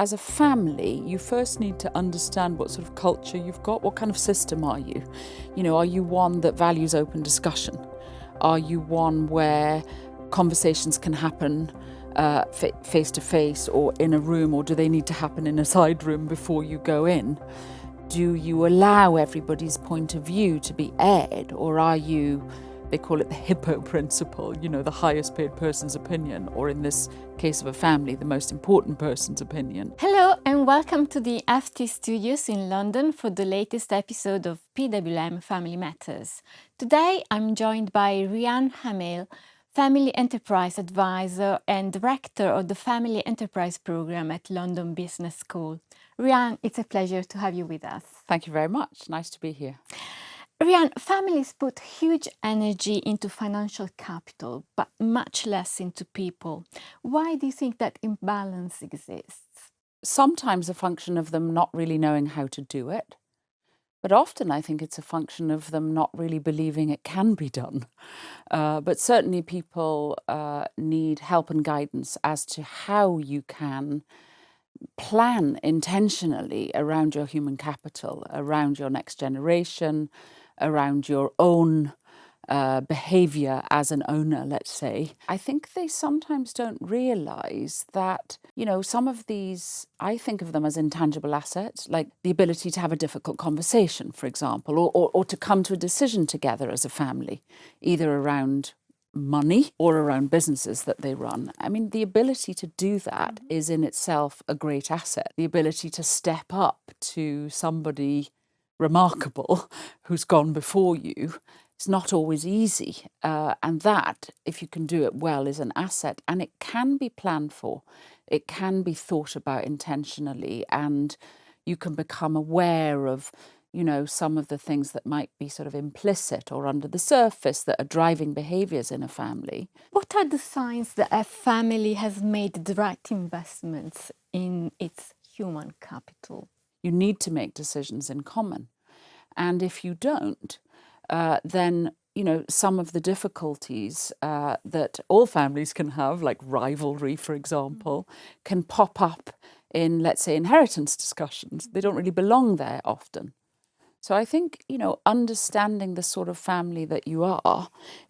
As a family, you first need to understand what sort of culture you've got. What kind of system are you? Are you one that values open discussion? Are you one where conversations can happen face to face or in a room, or do they need to happen in a side room before you go in? Do you allow everybody's point of view to be aired, or are you, they call it the hippo principle, the highest paid person's opinion, or in this case of a family, the most important person's opinion. Hello and welcome to the FT Studios in London for the latest episode of PWM Family Matters. Today I'm joined by Rhian-Anwen Hamill, Family Enterprise Advisor and Director of the Family Enterprise Programme at London Business School. Rhian, it's a pleasure to have you with us. Thank you very much. Nice to be here. Rhian, families put huge energy into financial capital, but much less into people. Why do you think that imbalance exists? Sometimes a function of them not really knowing how to do it, but often I think it's a function of them not really believing it can be done. But certainly people need help and guidance as to how you can plan intentionally around your human capital, around your next generation, around your own behavior as an owner, let's say. I think they sometimes don't realize that, some of these, I think of them as intangible assets, like the ability to have a difficult conversation, for example, or to come to a decision together as a family, either around money or around businesses that they run. I mean, the ability to do that is in itself a great asset. The ability to step up to somebody remarkable who's gone before you. It's not always easy. And that, if you can do it well, is an asset. And it can be planned for. It can be thought about intentionally. And you can become aware of, some of the things that might be sort of implicit or under the surface that are driving behaviours in a family. What are the signs that a family has made the right investments in its human capital? You need to make decisions in common. And if you don't, then, some of the difficulties that all families can have, like rivalry, for example, can pop up in, let's say, inheritance discussions. They don't really belong there often. So I think, understanding the sort of family that you are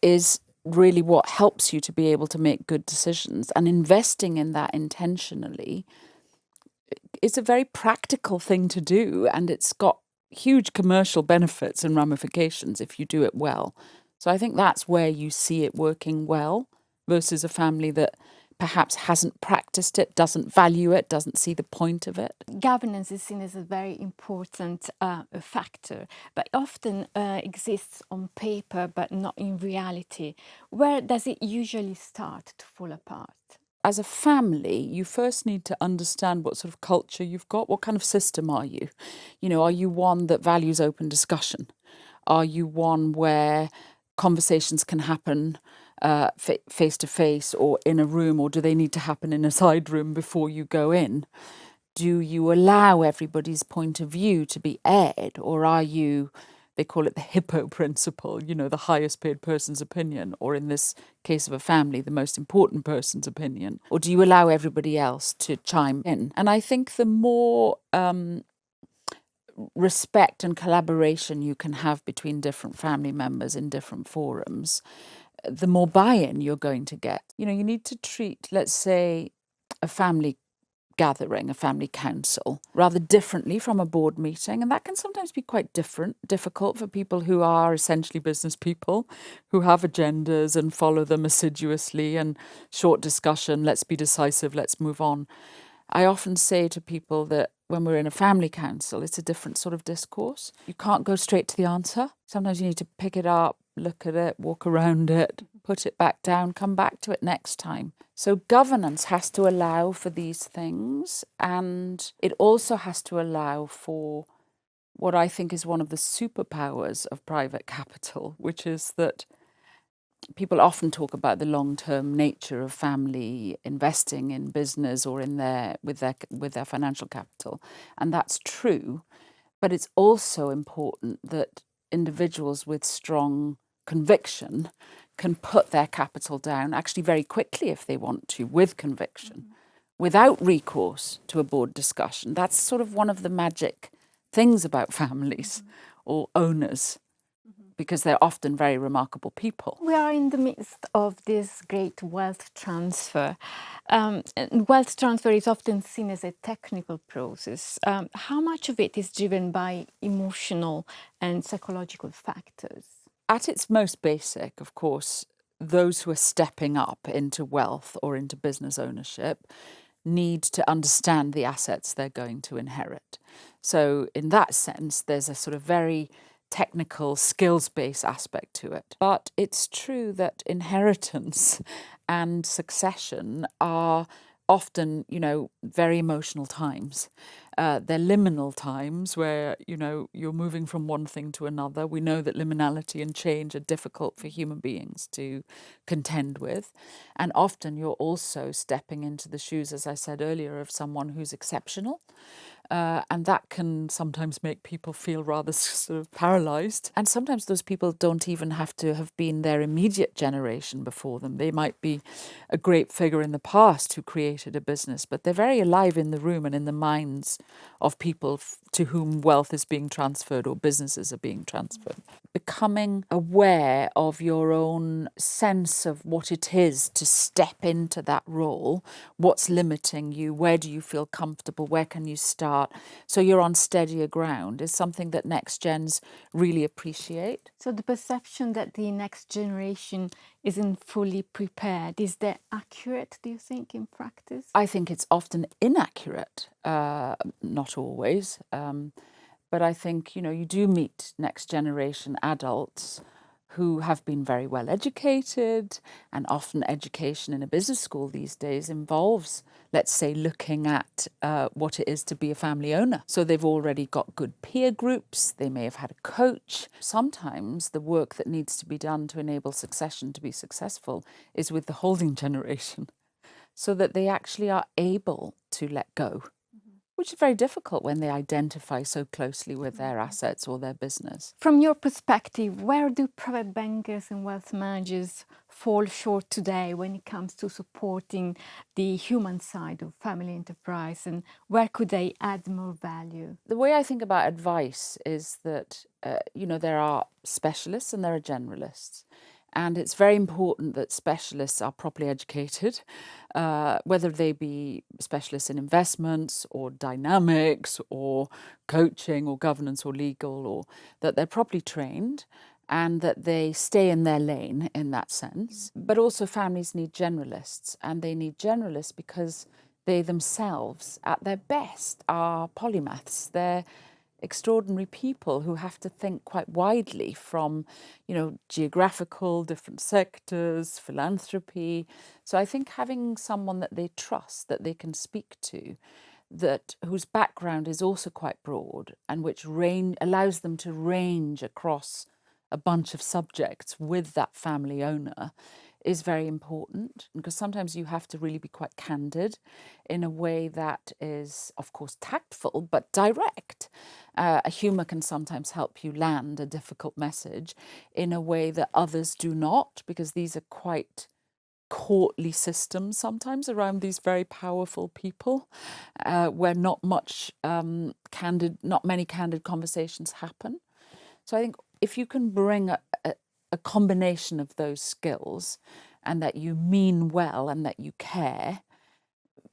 is really what helps you to be able to make good decisions, and investing in that intentionally is a very practical thing to do, and it's got huge commercial benefits and ramifications if you do it well. So I think that's where you see it working well versus a family that perhaps hasn't practiced it, doesn't value it, doesn't see the point of it. Governance is seen as a very important factor, but often exists on paper but not in reality. Where does it usually start to fall apart? As a family, you first need to understand what sort of culture you've got. What kind of system are you? Are you one that values open discussion? Are you one where conversations can happen face to face or in a room, or do they need to happen in a side room before you go in? Do you allow everybody's point of view to be aired, or are you, they call it the hippo principle, the highest paid person's opinion, or in this case of a family, the most important person's opinion? Or do you allow everybody else to chime in? And I think the more respect and collaboration you can have between different family members in different forums, the more buy-in you're going to get. You need to treat, let's say, a family gathering, a family council, rather differently from a board meeting. And that can sometimes be quite difficult for people who are essentially business people, who have agendas and follow them assiduously, and short discussion, let's be decisive, let's move on. I often say to people that when we're in a family council, it's a different sort of discourse. You can't go straight to the answer. Sometimes you need to pick it up, look at it, walk around it, put it back down, come back to it next time. So governance has to allow for these things, and it also has to allow for what I think is one of the superpowers of private capital, which is that people often talk about the long-term nature of family investing in business or in with their financial capital, and that's true. But it's also important that individuals with strong conviction can put their capital down actually very quickly if they want to, with conviction, without recourse to a board discussion. That's sort of one of the magic things about families or owners, because they're often very remarkable people. We are in the midst of this great wealth transfer. And wealth transfer is often seen as a technical process. How much of it is driven by emotional and psychological factors? At its most basic, of course, those who are stepping up into wealth or into business ownership need to understand the assets they're going to inherit. So in that sense, there's a sort of very technical skills-based aspect to it. But it's true that inheritance and succession are often, very emotional times. They're liminal times where, you're moving from one thing to another. We know that liminality and change are difficult for human beings to contend with. And often you're also stepping into the shoes, as I said earlier, of someone who's exceptional. And that can sometimes make people feel rather sort of paralyzed. And sometimes those people don't even have to have been their immediate generation before them. They might be a great figure in the past who created a business, but they're very alive in the room and in the minds of people to whom wealth is being transferred or businesses are being transferred. Becoming aware of your own sense of what it is to step into that role, what's limiting you, where do you feel comfortable, where can you start, so you're on steadier ground, is something that next gens really appreciate. So the perception that the next generation isn't fully prepared, is that accurate, do you think, in practice? I think it's often inaccurate, not always. But I think, you do meet next generation adults who have been very well educated, and often education in a business school these days involves, let's say, looking at what it is to be a family owner. So they've already got good peer groups, they may have had a coach. Sometimes the work that needs to be done to enable succession to be successful is with the holding generation, so that they actually are able to let go, which is very difficult when they identify so closely with their assets or their business. From your perspective, where do private bankers and wealth managers fall short today when it comes to supporting the human side of family enterprise, and where could they add more value? The way I think about advice is that, there are specialists and there are generalists. And it's very important that specialists are properly educated, whether they be specialists in investments or dynamics or coaching or governance or legal, or that they're properly trained and that they stay in their lane in that sense. But also families need generalists, and they need generalists because they themselves, at their best, are polymaths. They're extraordinary people who have to think quite widely from, geographical, different sectors, philanthropy. So I think having someone that they trust, that they can speak to, whose background is also quite broad and which allows them to range across a bunch of subjects with that family owner, is very important, because sometimes you have to really be quite candid in a way that is, of course, tactful but direct. A humour can sometimes help you land a difficult message in a way that others do not, because these are quite courtly systems sometimes around these very powerful people, where not many candid conversations happen. So I think if you can bring a combination of those skills, and that you mean well and that you care,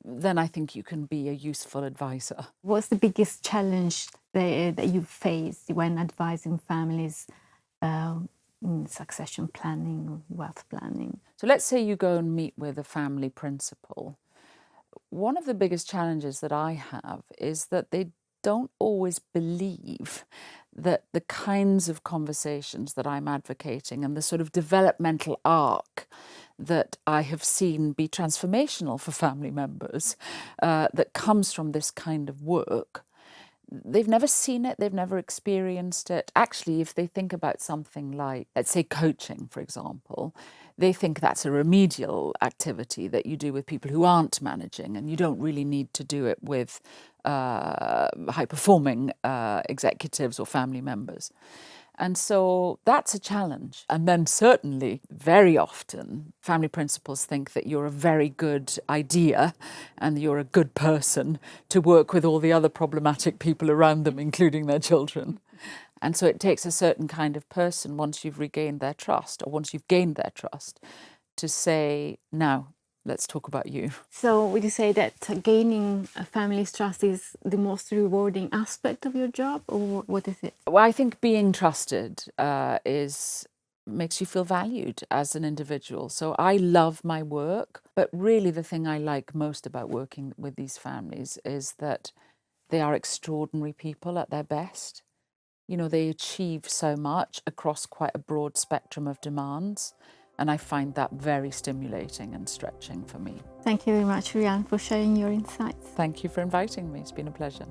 then I think you can be a useful advisor. What's the biggest challenge that you face when advising families in succession planning or wealth planning? So let's say you go and meet with a family principal. One of the biggest challenges that I have is that they don't always believe that the kinds of conversations that I'm advocating and the sort of developmental arc that I have seen be transformational for family members, that comes from this kind of work, they've never seen it, they've never experienced it. Actually, if they think about something like, let's say, coaching, for example, they think that's a remedial activity that you do with people who aren't managing, and you don't really need to do it with high-performing executives or family members. And so that's a challenge. And then certainly, very often, family principals think that you're a very good idea and you're a good person to work with all the other problematic people around them, including their children. And so it takes a certain kind of person, once you've regained their trust or once you've gained their trust, to say, now, let's talk about you. So would you say that gaining a family's trust is the most rewarding aspect of your job, or what is it? Well, I think being trusted makes you feel valued as an individual. So I love my work, but really the thing I like most about working with these families is that they are extraordinary people at their best. You know, they achieve so much across quite a broad spectrum of demands. And I find that very stimulating and stretching for me. Thank you very much, Rhian, for sharing your insights. Thank you for inviting me. It's been a pleasure.